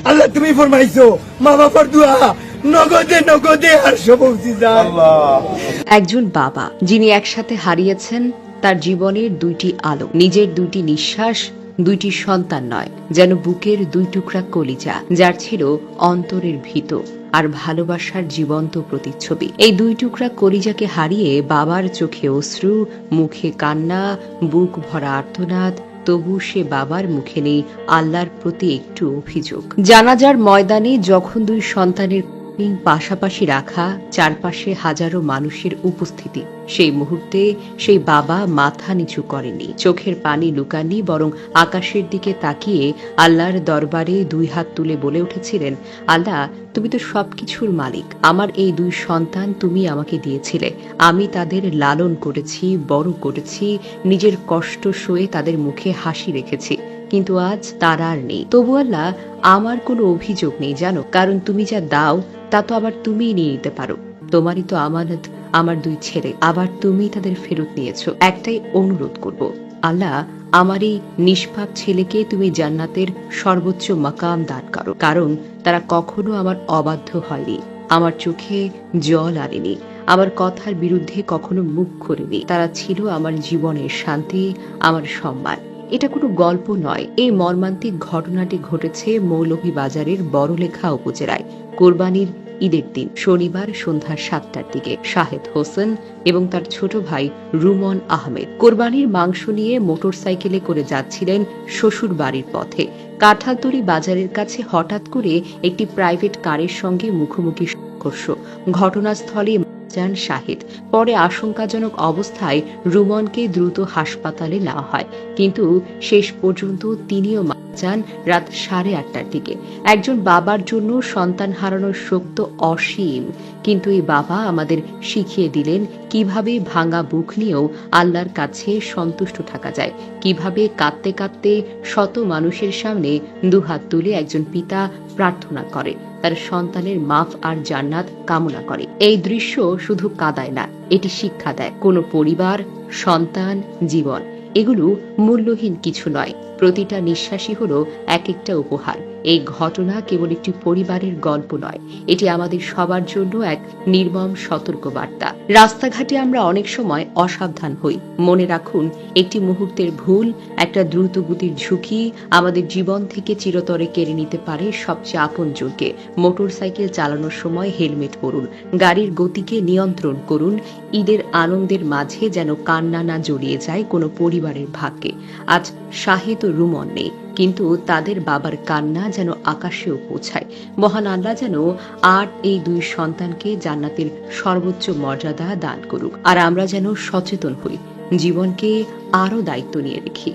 আল্লাহ তুমি ফরমাইছো মা বাবার দোয়া নগদে নগদে আরশে পৌঁছে যায়। একজন বাবা যিনি একসাথে হারিয়েছেন তার জীবনের দুইটি আলো, নিজের দুইটি নিঃশ্বাস, দুইটি সন্তান নয়, যেন বুকের দুই টুকরা কলিজা, যার ছিল অন্তরের ভিত আর ভালোবাসার জীবন্ত প্রতিচ্ছবি। এই দুই টুকরা কলিজাকে হারিয়ে বাবার চোখে অশ্রু, মুখে কান্না, বুক ভরা আর্তনাদ, তবু সে বাবার মুখে নেই আল্লাহর প্রতি একটু অভিযোগ। জানাজার ময়দানে যখন দুই সন্তানের পাশাপাশি রাখা, চারপাশে হাজারো মানুষের উপস্থিতি, সেই মুহূর্তে সেই বাবা মাথা নিচু করেনি, চোখের পানি লুকাননি, বরং আকাশের দিকে তাকিয়ে আল্লাহর দরবারে দুই হাত তুলে বলে উঠেছিলেন, আল্লাহ তুমি তো সবকিছুর মালিক, আমার এই দুই সন্তান তুমি আমাকে দিয়েছিলে, আমি তাদের লালন করেছি, বড় করেছি, নিজের কষ্ট সয়ে তাদের মুখে হাসি রেখেছি, কিন্তু আজ তারা আর নেই। তবু আল্লাহ আমার কোনো অভিযোগ নেই জানো, কারণ তুমি যা দাও তা তো আবার তুমিই নিয়ে নিতে পারো। তোমারই তো আমানত আমার দুই ছেলে, আবার তুমি তাদের ফেরত নিয়েছো। একটাই অনুরোধ করব, আল্লাহ আমার এই নিষ্পাপ ছেলেকে তুমি জান্নাতের সর্বোচ্চ মাকাম দান করো, কারণ তারা কখনো আমার অবাধ্য হয়নি, আমার চোখে জল আনেনি, আমার কথার বিরুদ্ধে কখনো মুখ খোলেনি। তারা ছিল আমার জীবনের শান্তি, আমার সম্মান। এটা কোনো গল্প নয়, এই মর্মান্তিক ঘটনাটি ঘটেছে মৌলভীবাজারের বড়লেখা উপজেলায় কোরবানির ঈদের দিন শনিবার সন্ধ্যা 7টার দিকে। শাহেদ হোসেন এবং তার ছোট ভাই রুমন আহমেদ কোরবানির মাংস নিয়ে মোটরসাইকেলে করে যাচ্ছিলেন শ্বশুর বাড়ির পথে। কাঁঠালতলী বাজারের কাছে হঠাৎ করে একটি প্রাইভেট কারের সঙ্গে মুখোমুখি সংঘর্ষ। ঘটনাস্থলে যান শাহিদ। পরে আশঙ্কাজনক অবস্থায় রুমনকে দ্রুত হাসপাতালে নেওয়া হয়, কিন্তু শেষ পর্যন্ত তিনিও মারা যান রাত 8:30টার দিকে। একজন বাবার জন্য সন্তান হারানোর শোক তো অসীম, কিন্তু এই বাবা আমাদের শিখিয়ে দিলেন কিভাবে ভাঙা বুক নিয়েও আল্লাহর কাছে সন্তুষ্ট থাকা যায়, কিভাবে কাঁদতে কাঁদতে শত মানুষের সামনে দুহাত তুলে একজন পিতা প্রার্থনা করে, তার সন্তানের মাফ আর জান্নাত কামনা করে। এই দৃশ্য শুধু কাঁদায় না, এটি শিক্ষা দেয় কোনো পরিবার, সন্তান, জীবন এগুলো মূল্যহীন কিছু নয়, প্রতিটা নিঃশ্বাসই হলো এক একটা উপহার। এই ঘটনা কেবল একটি পরিবারের গল্প নয়, এটি আমাদের সবার জন্য এক নির্মম সতর্কবার্তা। রাস্তাঘাটে আমরা অনেক সময় অসাবধান হই, মনে রাখুন একটি মুহূর্তের ভুল, একটা দ্রুতগতির ঝুঁকি আমাদের জীবন থেকে চিরতরে কেড়ে নিতে পারে সবচেয়ে আপনজনকে। মোটরসাইকেল চালানোর সময় হেলমেট পরুন, গাড়ির গতিকে নিয়ন্ত্রণ করুন, ঈদের আনন্দের মাঝে যেন কান্না না জড়িয়ে যায় কোনো পরিবারের ভাগ্যে। আজ শাহিদ ও রুমন নেই, কিন্তু তাদের বাবার কান্না যেন আকাশেও পৌঁছায়। মহান আল্লাহ যেন আর এই দুই সন্তানকে জান্নাতের সর্বোচ্চ মর্যাদা দান করুক, আর আমরা যেন সচেতন হই, জীবনকে আরো দায়িত্ব নিয়ে রেখি।